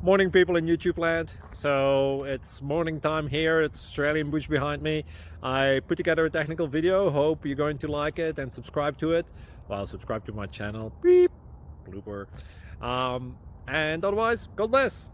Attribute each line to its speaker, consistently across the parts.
Speaker 1: Morning, people in YouTube land. So it's morning time here. It's Australian bush behind me. I put together a technical video. Hope you're going to like it and subscribe to it. Well, subscribe to my channel. Beep, blooper. And otherwise, God bless.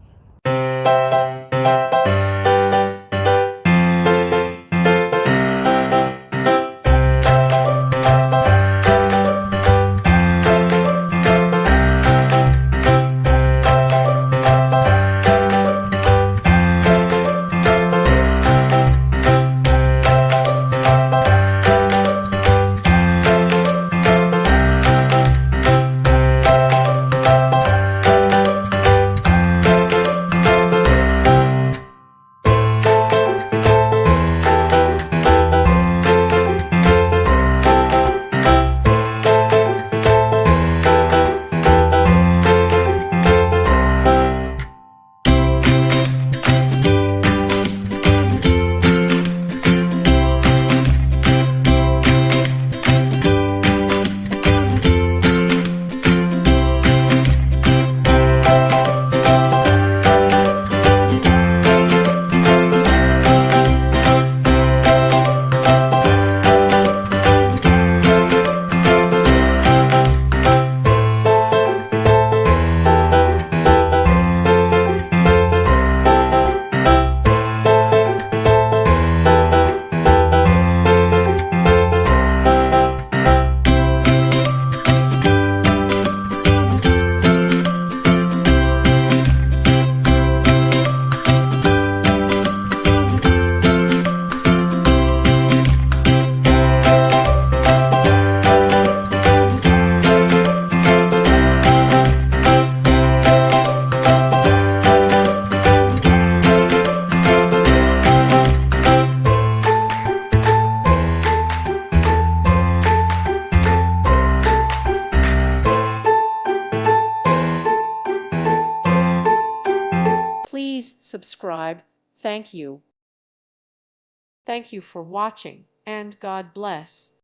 Speaker 2: Please subscribe. Thank you. Thank you for watching, and God bless.